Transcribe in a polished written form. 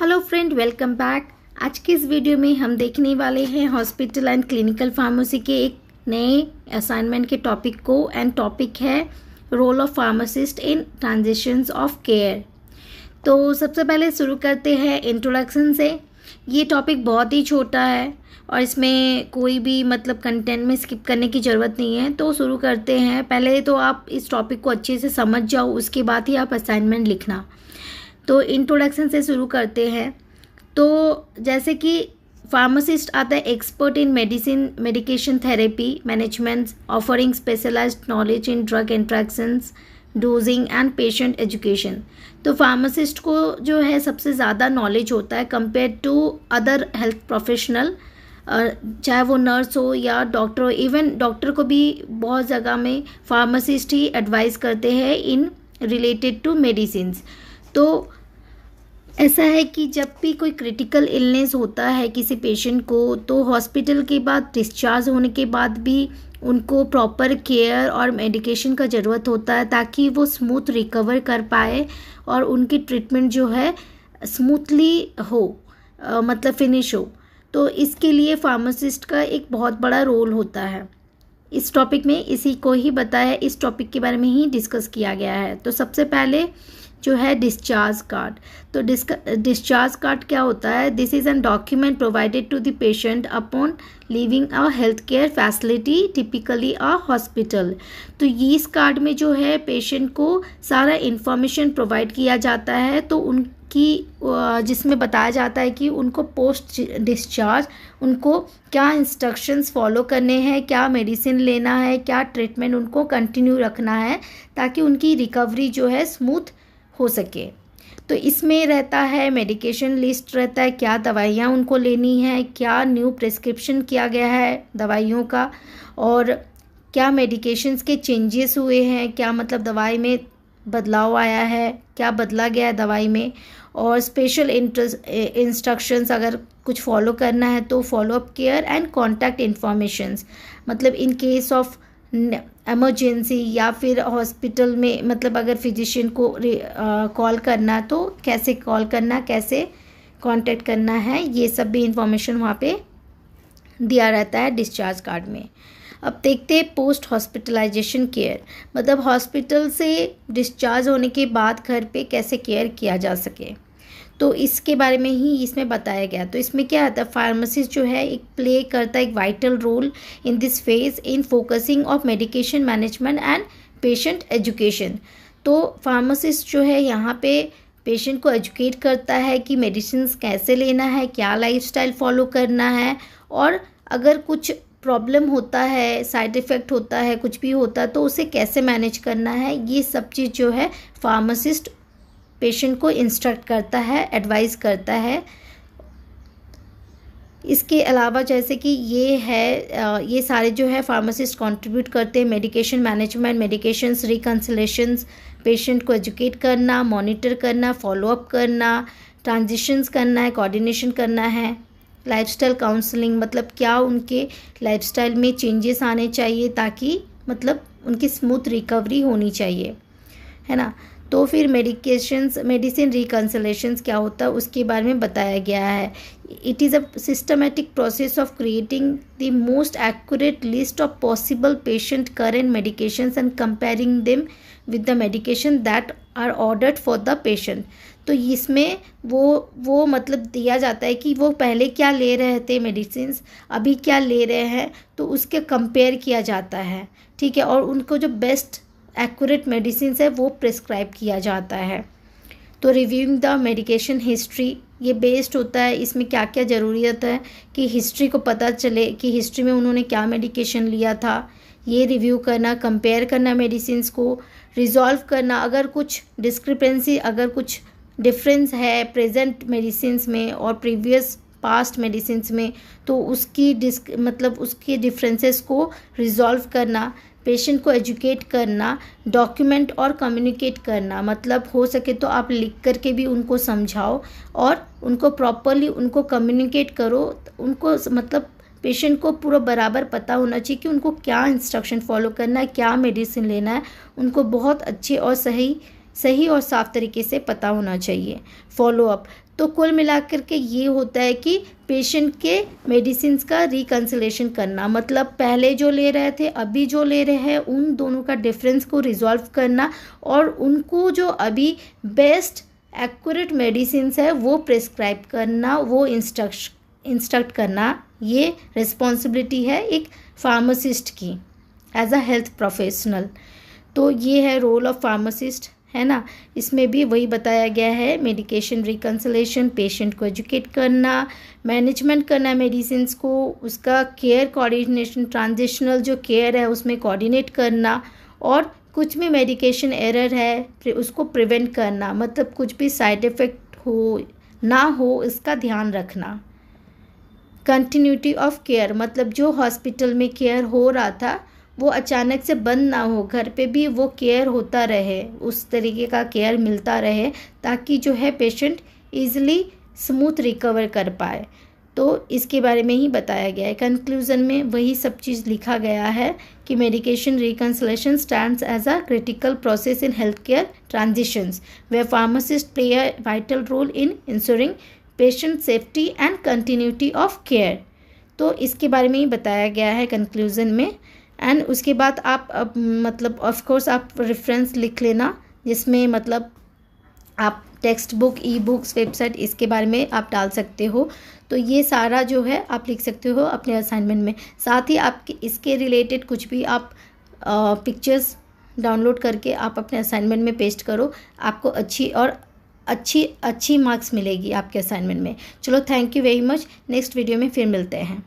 Hello friend, welcome back. आज के इस वीडियो में हम देखने वाले हैं हॉस्पिटल एंड क्लिनिकल फार्मेसी के एक नए असाइनमेंट के टॉपिक को। एंड टॉपिक है role of pharmacist in transitions of care. तो सबसे पहले शुरू करते हैं इंट्रोडक्शन से। ये टॉपिक बहुत ही छोटा है और इसमें कोई भी कंटेंट में स्किप करने की ज़रूरत नहीं है। तो शुरू करते हैं। पहले तो आप इस टॉपिक को अच्छे से समझ जाओ, उसके बाद ही आप असाइनमेंट लिखना। तो इंट्रोडक्शन से शुरू करते हैं। तो जैसे कि फार्मासिस्ट आता है expert in medicine, medication therapy management, offering specialized knowledge in drug interactions, dosing and patient education. तो फार्मासिस्ट को जो है सबसे ज़्यादा नॉलेज होता है compare to other health professional, चाहे वो नर्स हो या डॉक्टर हो। इवन डॉक्टर को भी बहुत जगह में फार्मासिस्ट ही एडवाइस करते हैं इन रिलेटेड टू मेडिसिन्स। तो ऐसा है कि जब भी कोई क्रिटिकल इलनेस होता है किसी पेशेंट को, तो हॉस्पिटल के बाद डिस्चार्ज होने के बाद भी उनको प्रॉपर केयर और मेडिकेशन का ज़रूरत होता है ताकि वो स्मूथ रिकवर कर पाए और उनकी ट्रीटमेंट जो है स्मूथली हो, फिनिश हो। तो इसके लिए फार्मासिस्ट का एक बहुत बड़ा रोल होता है। इस टॉपिक में इसी को ही बताया, इस टॉपिक के बारे में ही डिस्कस किया गया है। तो सबसे पहले जो है डिस्चार्ज कार्ड। तो डिस्चार्ज कार्ड क्या होता है? This is an document provided to the patient upon leaving a health care facility, typically a hospital. तो ये इस कार्ड में जो है पेशेंट को सारा इन्फॉर्मेशन प्रोवाइड किया जाता है। तो उनकी जिसमें बताया जाता है कि उनको पोस्ट डिस्चार्ज उनको क्या इंस्ट्रक्शंस फॉलो करने हैं, क्या मेडिसिन लेना है, क्या ट्रीटमेंट उनको कंटिन्यू रखना है ताकि उनकी रिकवरी जो है स्मूथ हो सके। तो इसमें रहता है मेडिकेशन लिस्ट रहता है, क्या दवाइयाँ उनको लेनी है, क्या न्यू प्रिस्क्रिप्शन किया गया है दवाइयों का, और क्या मेडिकेशंस के चेंजेस हुए हैं, क्या दवाई में बदलाव आया है, क्या बदला गया है दवाई में, और स्पेशल इंस्ट्रक्शंस अगर कुछ फॉलो करना है तो follow up care and contact informations. In case of emergency या फिर हॉस्पिटल में अगर फिजिशियन को कॉल करना तो कैसे कॉल करना, कैसे कांटेक्ट करना है, ये सब भी इंफॉर्मेशन वहाँ पे दिया रहता है डिस्चार्ज कार्ड में। अब देखते हैं पोस्ट हॉस्पिटलाइजेशन केयर, हॉस्पिटल से डिस्चार्ज होने के बाद घर पे कैसे केयर किया जा सके। तो इसके बारे में ही इसमें बताया गया। तो इसमें क्या आता है, फार्मासिस्ट जो है एक प्ले करता है एक vital role in this phase in focusing of medication management and patient education. तो फार्मासिस्ट जो है यहाँ पे पेशेंट को एजुकेट करता है कि मेडिसिन कैसे लेना है, क्या लाइफस्टाइल फॉलो करना है, और अगर कुछ प्रॉब्लम होता है, साइड इफ़ेक्ट होता है, कुछ भी होता है तो उसे कैसे मैनेज करना है, ये सब चीज़ जो है फार्मासिस्ट पेशेंट को इंस्ट्रक्ट करता है, एडवाइस करता है। इसके अलावा जैसे कि ये सारे जो है फार्मासिस्ट कंट्रीब्यूट करते हैं मेडिकेशन मैनेजमेंट, मेडिकेशंस रिकंसिलेशंस, पेशेंट को एजुकेट करना, मॉनिटर करना, फॉलोअप करना, ट्रांजिशंस करना है, कोऑर्डिनेशन करना है, लाइफस्टाइल काउंसलिंग, क्या उनके लाइफस्टाइल में चेंजेस आने चाहिए ताकि उनकी स्मूथ रिकवरी होनी चाहिए, है ना। तो फिर मेडिसिन रिकंसिलेशंस क्या होता है उसके बारे में बताया गया है। It is a systematic process of creating the most accurate list of possible patient current medications and comparing them with the medication that are ordered for the patient. तो इसमें वो दिया जाता है कि वो पहले क्या ले रहे थे मेडिसिन, अभी क्या ले रहे हैं, तो उसके कंपेयर किया जाता है, ठीक है, और उनको जो बेस्ट एक्यूरेट मेडिसिन है वो प्रिस्क्राइब किया जाता है। तो रिव्यूइंग द मेडिकेशन हिस्ट्री, ये बेस्ड होता है इसमें क्या क्या ज़रूरत है कि हिस्ट्री को पता चले कि हिस्ट्री में उन्होंने क्या मेडिकेशन लिया था, ये रिव्यू करना, कंपेयर करना मेडिसिन्स को, रिजॉल्व करना अगर कुछ डिस्क्रिपेंसी, अगर कुछ डिफरेंस है प्रेजेंट मेडिसिन्स में और प्रीवियस पास्ट मेडिसिन्स में, तो उसके डिफरेंसेस को रिजॉल्व करना, पेशेंट को एजुकेट करना, डॉक्यूमेंट और कम्युनिकेट करना, हो सके तो आप लिख करके भी उनको समझाओ और उनको प्रॉपरली उनको कम्युनिकेट करो। उनको पेशेंट को पूरा बराबर पता होना चाहिए कि उनको क्या इंस्ट्रक्शन फॉलो करना है, क्या मेडिसिन लेना है, उनको बहुत अच्छे और सही और साफ तरीके से पता होना चाहिए। फॉलोअप, तो कुल मिलाकर के ये होता है कि पेशेंट के मेडिसिन का रिकन्सिलेशन करना, मतलब पहले जो ले रहे थे अभी जो ले रहे हैं उन दोनों का डिफरेंस को रिजॉल्व करना और उनको जो अभी बेस्ट एक्यूरेट मेडिसिन है वो प्रिस्क्राइब करना, वो इंस्ट्रक्ट करना, ये रिस्पॉन्सिबिलिटी है एक फार्मासिस्ट की एज अ हेल्थ प्रोफेशनल। तो ये है रोल ऑफ फार्मासिस्ट, है ना। इसमें भी वही बताया गया है, मेडिकेशन रिकन्सिलेशन, पेशेंट को एजुकेट करना, मैनेजमेंट करना मेडिसिन को, उसका केयर कोऑर्डिनेशन, ट्रांजिशनल जो केयर है उसमें कोऑर्डिनेट करना, और कुछ भी मेडिकेशन एरर है उसको प्रिवेंट करना, मतलब कुछ भी साइड इफ़ेक्ट हो ना हो इसका ध्यान रखना। कंटिन्यूटी ऑफ केयर, मतलब जो हॉस्पिटल में केयर हो रहा था वो अचानक से बंद ना हो, घर पे भी वो केयर होता रहे, उस तरीके का केयर मिलता रहे ताकि जो है पेशेंट ईज़िली स्मूथ रिकवर कर पाए। तो इसके बारे में ही बताया गया है। कंक्लूज़न में वही सब चीज़ लिखा गया है कि medication reconciliation stands as a critical process in health care transitions where pharmacist play a vital role in ensuring patient safety and continuity of care. तो इसके बारे में ही बताया गया है कंक्लूज़न में। एंड उसके बाद आप अब मतलब ऑफ कोर्स आप रेफरेंस लिख लेना, जिसमें मतलब आप text book, e books, website इसके बारे में आप डाल सकते हो। तो ये सारा जो है आप लिख सकते हो अपने असाइनमेंट में। साथ ही आप इसके रिलेटेड कुछ भी आप पिक्चर्स डाउनलोड करके आप अपने असाइनमेंट में पेस्ट करो, आपको अच्छी मार्क्स मिलेगी आपके असाइनमेंट में। चलो, thank you very much. Next video में फिर मिलते हैं।